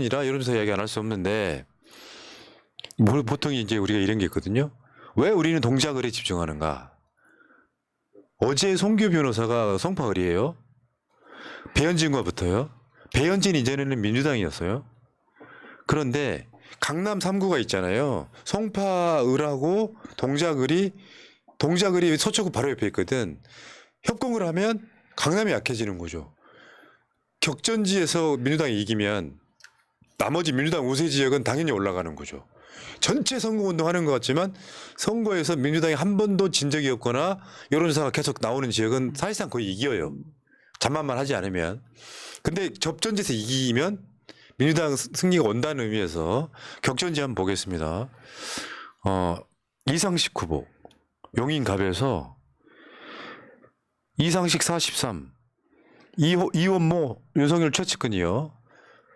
이라 여론조사 이야기 안 할 수 없는데 보통 이제 우리가 이런 게 있거든요. 왜 우리는 동작을에 집중하는가? 어제 송규 변호사가 송파을이에요. 배현진과 붙어요. 배현진 이전에는 민주당이었어요. 그런데 강남 3구가 있잖아요. 송파을하고 동작을이 서초구 바로 옆에 있거든. 협공을 하면 강남이 약해지는 거죠. 격전지에서 민주당이 이기면 나머지 민주당 우세 지역은 당연히 올라가는 거죠. 전체 선거운동 하는 것 같지만 선거에서 민주당이 한 번도 진 적이 없거나 여론조사가 계속 나오는 지역은 사실상 거의 이겨요. 잠만만 하지 않으면. 근데 접전지에서 이기면 민주당 승리가 온다는 의미에서 격전지 한번 보겠습니다. 이상식 후보 용인갑에서 이상식 43, 이원모 윤석열 최측근이요.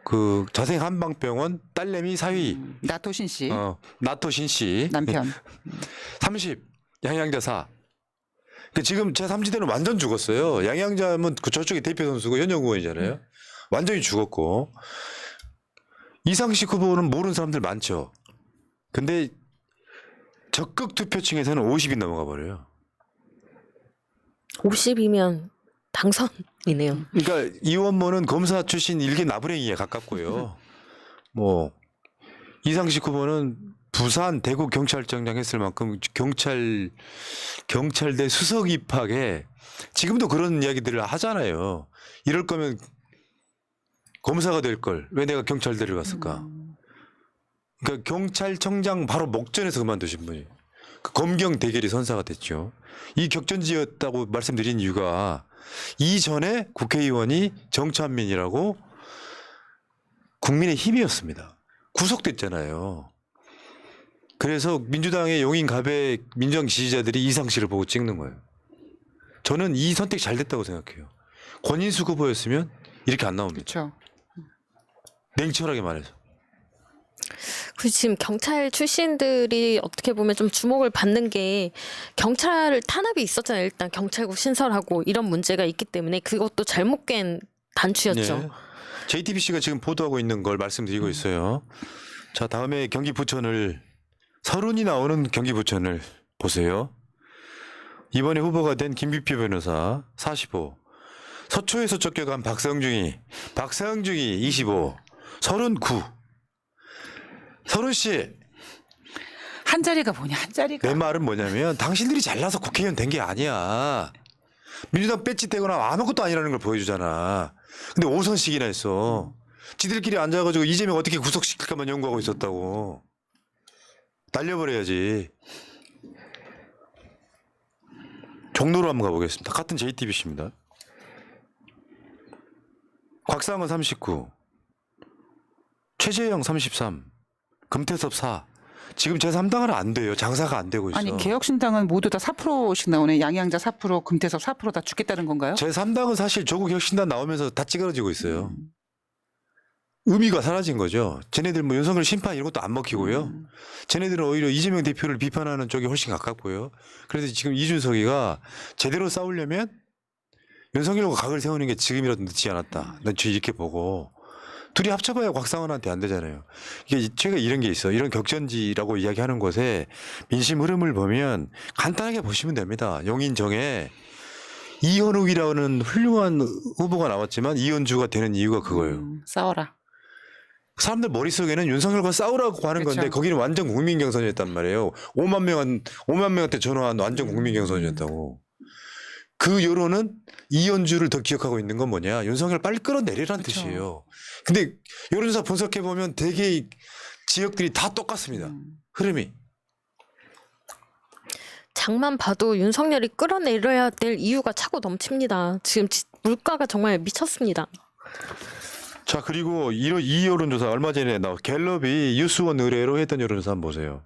그 자생 한방병원 딸내미 사위 나토신 씨 나토신 씨 남편 30 양양자 4. 지금 제3지대는 완전 죽었어요. 양양자면 그 저쪽에 대표 선수고 현역 의원이잖아요. 완전히 죽었고 이상식 후보는 모르는 사람들 많죠. 근데 적극 투표층에서는 50이 넘어가 버려요. 50이면 당선이네요. 그러니까 이원모는 검사 출신 일개 나부랭이에 가깝고요. 뭐 이상식 후보는 부산 대구 경찰청장 했을 만큼 경찰대 수석 입학에 지금도 그런 이야기들을 하잖아요. 이럴 거면 검사가 될 걸 왜 내가 경찰대를 갔을까? 그러니까 경찰청장 바로 목전에서 그만두신 분이 그 검경 대결이 선사가 됐죠. 이 격전지였다고 말씀드린 이유가 이전에 국회의원이 정찬민이라고 국민의 힘이었습니다. 구속됐잖아요. 그래서 민주당의 용인갑의 민주당 지지자들이 이상식을 보고 찍는 거예요. 저는 이 선택 잘 됐다고 생각해요. 권인수 후보였으면 이렇게 안 나옵니다. 그렇죠. 냉철하게 말해서. 그 지금 경찰 출신들이 어떻게 보면 좀 주목을 받는 게 경찰 탄압이 있었잖아요. 일단 경찰국 신설하고 이런 문제가 있기 때문에 그것도 잘못 깬 단추였죠. 네. JTBC가 지금 보도하고 있는 걸 말씀드리고 있어요. 자, 다음에 경기 부천을 서른이 나오는 경기 부천을 보세요. 이번에 후보가 된 김비표 변호사 45. 서초에서 쫓겨간 박성중이 25. 39. 서른 씨, 한 자리가 뭐냐 한 자리가. 내 말은 뭐냐면 당신들이 잘나서 국회의원 된 게 아니야. 민주당 배지 떼거나 아무것도 아니라는 걸 보여주잖아. 근데 5선씩이나 했어. 지들끼리 앉아가지고 이재명 어떻게 구속시킬까만 연구하고 있었다고. 날려버려야지. 종로로 한번 가보겠습니다. 같은 JTBC입니다. 곽상은 39, 최재형 33, 금태섭 4. 지금 제3당은 안 돼요. 장사가 안 되고 있어. 아니 개혁신당은 모두 다 4%씩 나오네. 양양자 4%, 금태섭 4%다 죽겠다는 건가요? 제3당은 사실 조국 혁신단 나오면서 다 찌그러지고 있어요. 의미가 사라진 거죠. 쟤네들 뭐 윤석열 심판 이런 것도 안 먹히고요. 쟤네들은 오히려 이재명 대표를 비판하는 쪽이 훨씬 가깝고요. 그래서 지금 이준석이가 제대로 싸우려면 윤석열과 각을 세우는 게 지금이라도 늦지 않았다. 난 이렇게 보고. 둘이 합쳐봐야 곽상원한테 안 되잖아요. 이게 제가 이런 게 있어. 이런 격전지라고 이야기하는 곳에 민심 흐름을 보면 간단하게 보시면 됩니다. 용인정에 이현욱이라는 훌륭한 후보가 나왔지만 이현주가 되는 이유가 그거예요. 싸워라. 사람들 머릿속에는 윤석열과 싸우라고 하는 건데 그렇죠. 거기는 완전 국민 경선이었단 말이에요. 5만 명한테 전화한 완전 국민 경선이었다고. 그 여론은 이현주를 더 기억하고 있는 건 뭐냐. 윤석열 빨리 끌어내리라는 그렇죠. 뜻이에요. 근데 여론조사 분석해보면 되게 지역들이 다 똑같습니다. 흐름이. 장만 봐도 윤석열이 끌어내려야 될 이유가 차고 넘칩니다. 지금 물가가 정말 미쳤습니다. 자, 그리고 이 여론조사 얼마 전에 갤럽이 유수원 의뢰로 했던 여론조사 한번 보세요.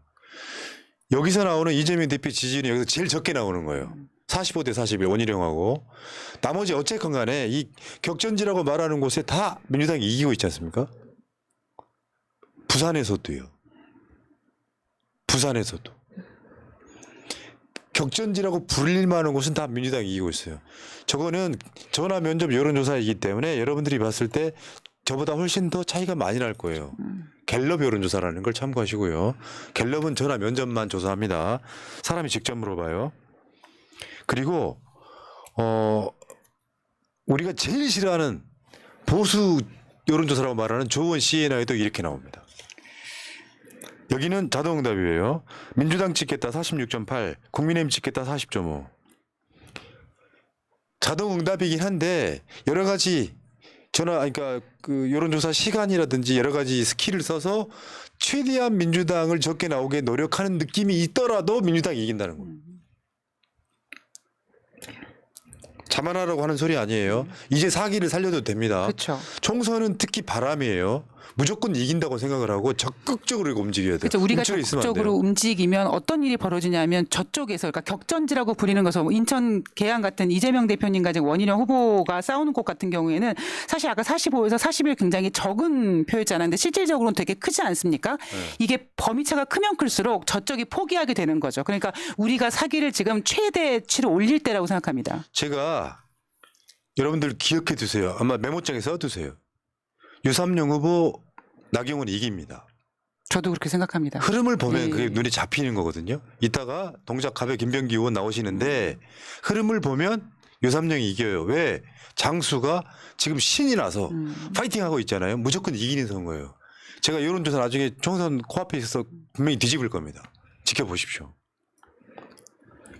여기서 나오는 이재명 대표 지지율이 여기서 제일 적게 나오는 거예요. 45대 41 원희룡하고. 나머지 어쨌건 간에 이 격전지라고 말하는 곳에 다 민주당이 이기고 있지 않습니까? 부산에서도요. 부산에서도. 격전지라고 불릴 만한 곳은 다 민주당이 이기고 있어요. 저거는 전화 면접 여론조사이기 때문에 여러분들이 봤을 때 저보다 훨씬 더 차이가 많이 날 거예요. 갤럽 여론조사라는 걸 참고하시고요. 갤럽은 전화 면접만 조사합니다. 사람이 직접 물어봐요. 그리고 우리가 제일 싫어하는 보수 여론조사라고 말하는 조원 CNI도 이렇게 나옵니다. 여기는 자동응답이에요. 민주당 찍겠다 46.8, 국민의힘 찍겠다 40.5. 자동응답이긴 한데 여러 가지 그러니까 그 여론조사 시간이라든지 여러 가지 스킬을 써서 최대한 민주당을 적게 나오게 노력하는 느낌이 있더라도 민주당이 이긴다는 거예요. 자만하라고 하는 소리 아니에요. 이제 사기를 살려도 됩니다. 그렇죠. 총선은 특히 바람이에요. 무조건 이긴다고 생각을 하고 적극적으로 이거 움직여야 돼요. 그렇죠. 우리가 움츠려 있으면 안 적극적으로 돼요. 움직이면 어떤 일이 벌어지냐면 저쪽에서 그러니까 격전지라고 불리는 것은 인천 계양 같은 이재명 대표님과 지금 원희룡 후보가 싸우는 곳 같은 경우에는 사실 아까 45에서 41 굉장히 적은 표였잖아요. 근데 실질적으로는 되게 크지 않습니까? 이게 범위차가 크면 클수록 저쪽이 포기하게 되는 거죠. 그러니까 우리가 사기를 지금 최대치로 올릴 때라고 생각합니다. 제가 여러분들 기억해 두세요. 아마 메모장에 써두세요. 유삼룡 후보 나경원이 이깁니다. 저도 그렇게 생각합니다. 흐름을 보면 네. 그게 눈에 잡히는 거거든요. 이따가 동작갑의 김병기 의원 나오시는데 흐름을 보면 유삼룡이 이겨요. 왜? 장수가 지금 신이 나서 파이팅하고 있잖아요. 무조건 이기는 선거예요. 제가 여론조사 나중에 총선 코앞에 있어서 분명히 뒤집을 겁니다. 지켜보십시오.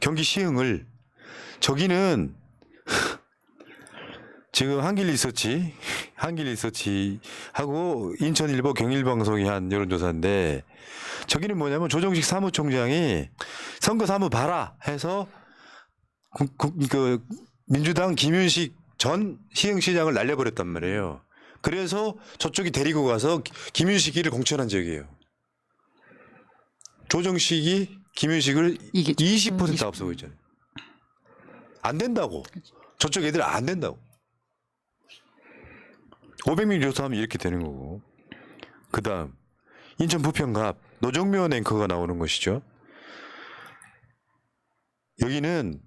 경기 시흥을 저기는 지금 한길리서치하고 인천일보 경일방송이 한 여론조사인데 저기는 뭐냐면 조정식 사무총장이 선거 사무 봐라 해서 그 민주당 김윤식 전 시흥시장을 날려버렸단 말이에요. 그래서 저쪽이 데리고 가서 김윤식이를 공천한 지역이에요. 조정식이 김윤식을 20% 앞서고 있잖아요. 안 된다고. 저쪽 애들 안 된다고. 500명 조사하면 이렇게 되는 거고. 그 다음 인천 부평갑 노정면 앵커가 나오는 것이죠. 여기는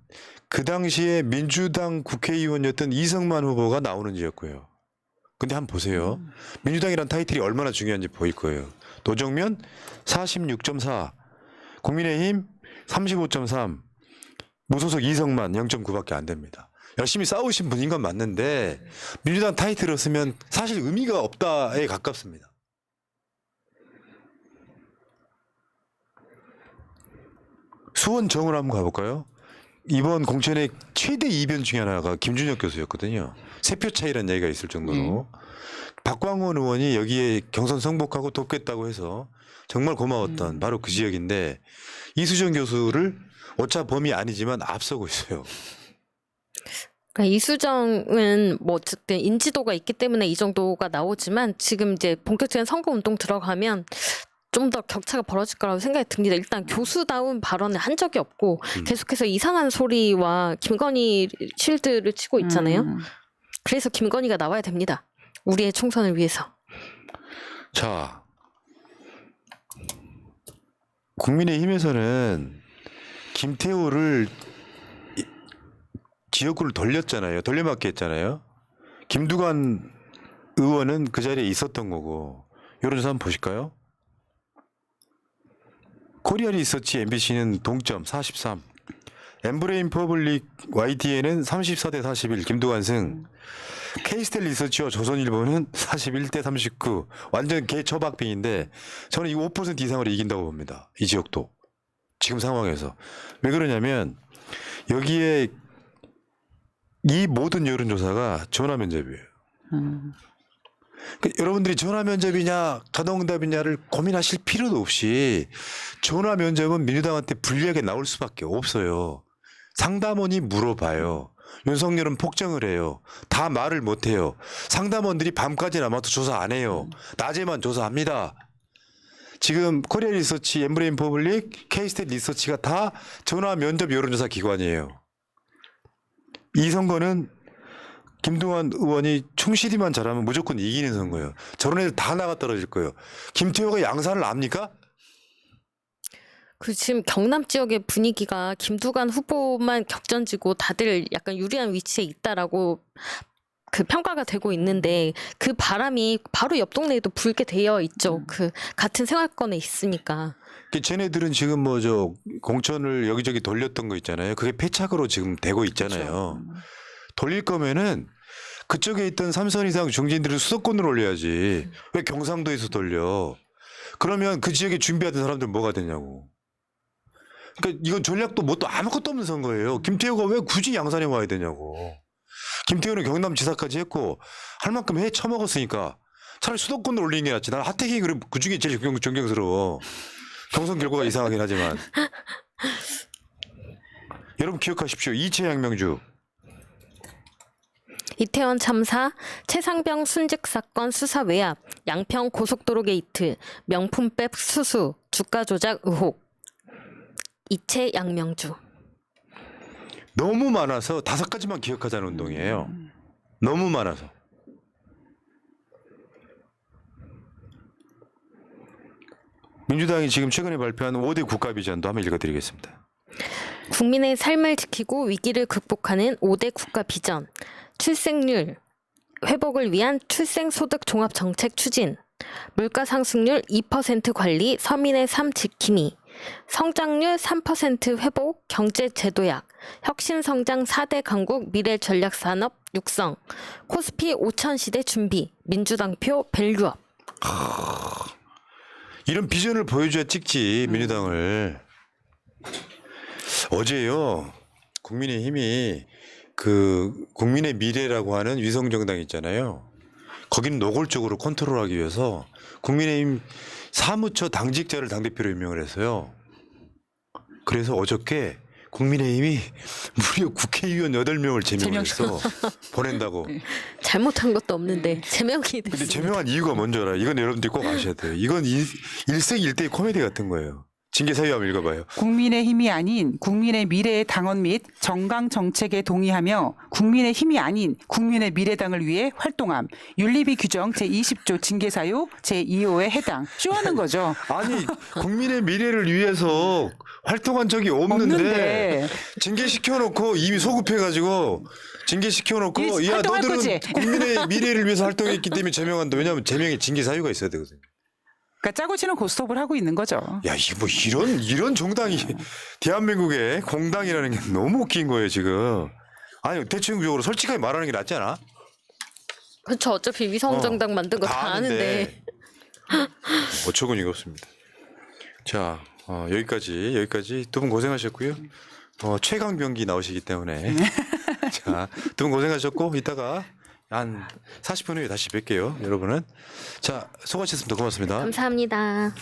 그 당시에 민주당 국회의원이었던 이성만 후보가 나오는 지였고요. 근데 한번 보세요. 민주당이란 타이틀이 얼마나 중요한지 보일 거예요. 노정면 46.4, 국민의힘 35.3, 무소속 이성만 0.9밖에 안 됩니다. 열심히 싸우신 분인 건 맞는데 민주당 타이틀을 쓰면 사실 의미가 없다에 가깝습니다. 수원 정을 한번 가볼까요? 이번 공천의 최대 이변 중에 하나가 김준혁 교수였거든요. 3표 차이라는 얘기가 있을 정도로. 박광원 의원이 여기에 경선 승복하고 돕겠다고 해서 정말 고마웠던 바로 그 지역인데 이수정 교수를 오차 범위 아니지만 앞서고 있어요. 그러니까 이수정은 뭐 어쨌든 인지도가 있기 때문에 이 정도가 나오지만 지금 이제 본격적인 선거 운동 들어가면 좀 더 격차가 벌어질 거라고 생각이 듭니다. 일단 교수다운 발언을 한 적이 없고 계속해서 이상한 소리와 김건희 실드를 치고 있잖아요. 그래서 김건희가 나와야 됩니다. 우리의 총선을 위해서. 자, 국민의힘에서는 김태호를 지역구를 돌렸잖아요. 돌려막기 했잖아요. 김두관 의원은 그 자리에 있었던 거고. 여론조사 한번 보실까요? 코리아 리서치 MBC는 동점 43. 엠브레인 퍼블릭 YTN은 34대 41 김두관 승. K스텔 리서치와 조선일보는 41대 39. 완전 개처박빙인데 저는 이거 5% 이상으로 이긴다고 봅니다. 이 지역도. 지금 상황에서. 왜 그러냐면 여기에 이 모든 여론조사가 전화 면접이에요. 그러니까 여러분들이 전화 면접이냐 자동응답이냐를 고민하실 필요도 없이 전화 면접은 민주당한테 불리하게 나올 수밖에 없어요. 상담원이 물어봐요. 윤석열은 폭정을 해요. 다 말을 못해요. 상담원들이 밤까지 남아도 조사 안 해요. 낮에만 조사합니다. 지금 코리아 리서치, 엠브레인 퍼블릭, K스테이트 리서치가 다 전화 면접 여론조사 기관이에요. 이 선거는 김두관 의원이 충실히만 잘하면 무조건 이기는 선거예요. 저런 애들 다 나가 떨어질 거예요. 김태호가 양산을 압니까? 그 지금 경남 지역의 분위기가 김두관 후보만 격전지고 다들 약간 유리한 위치에 있다라고 그 평가가 되고 있는데 그 바람이 바로 옆 동네에도 불게 되어 있죠. 그 같은 생활권에 있으니까. 쟤네들은 지금 뭐 저 공천을 여기저기 돌렸던 거 있잖아요. 그게 패착으로 지금 되고 있잖아요. 돌릴 거면은 그쪽에 있던 3선 이상 중진들을 수도권으로 올려야지. 왜 경상도에서 돌려? 그러면 그 지역에 준비하던 사람들 뭐가 되냐고. 그러니까 이건 전략도 뭐 또 아무것도 없는 선거예요. 김태우가 왜 굳이 양산에 와야 되냐고. 김태우는 경남지사까지 했고 할 만큼 해 처먹었으니까 차라리 수도권으로 올리는 게 낫지. 난 하태경이 그 중에 제일 존경스러워. 경선 결과가 이상하긴 하지만. 여러분 기억하십시오. 이채양명주. 이태원 참사, 최상병 순직 사건 수사 외압, 양평 고속도로 게이트, 명품백 수수, 주가 조작 의혹. 이채 양명주. 너무 많아서 5가지만 기억하자는 운동이에요. 너무 많아서. 민주당이 지금 최근에 발표한 5대 국가 비전도 한번 읽어드리겠습니다. 국민의 삶을 지키고 위기를 극복하는 5대 국가 비전. 출생률 회복을 위한 출생소득 종합정책 추진. 물가 상승률 2% 관리 서민의 삶 지킴이. 성장률 3% 회복 경제 제도약. 혁신성장 4대 강국 미래 전략산업 육성. 코스피 5천 시대 준비. 민주당표 밸류업. 이런 비전을 보여줘야 찍지 민주당을. 어제요 국민의힘이 그 국민의 미래라고 하는 위성정당 있잖아요. 거기는 노골적으로 컨트롤하기 위해서 국민의힘 사무처 당직자를 당대표로 임명을 했어요. 그래서 어저께 국민의힘이 무려 국회의원 8명을 제명했어. 보낸다고. 잘못한 것도 없는데 제명이 근데 됐습니다. 제명한 이유가 뭔지 알아요? 이건 여러분들이 꼭 아셔야 돼요. 이건 일생일대의 코미디 같은 거예요. 징계사유 한번 읽어봐요. 국민의 힘이 아닌 국민의 미래의 당원 및 정강 정책에 동의하며 국민의 힘이 아닌 국민의 미래당을 위해 활동함. 윤리비 규정 제20조 징계사유 제2호에 해당. 쇼하는 거죠. 아니 국민의 미래를 위해서 활동한 적이 없는데 징계시켜놓고 이미 소급해가지고 징계시켜놓고 야 활동할 너들은 거지. 국민의 미래를 위해서 활동했기 때문에 제명한다. 왜냐하면 제명에 징계사유가 있어야 되거든요. 그러니까 짜고 치는 고스톱을 하고 있는 거죠. 야, 이게 뭐 이런 정당이 대한민국의 공당이라는 게 너무 웃긴 거예요, 지금. 아니, 대체적으로 솔직하게 말하는 게 낫지 않아? 그렇죠. 어차피 위성정당 만든 거 다 아는데. 어처구니 이가 없습니다. 자, 여기까지 두 분 고생하셨고요. 최강병기 나오시기 때문에. 자, 두 분 고생하셨고, 이따가 한 40분 후에 다시 뵐게요, 여러분은. 자, 수고하셨습니다. 고맙습니다. 감사합니다.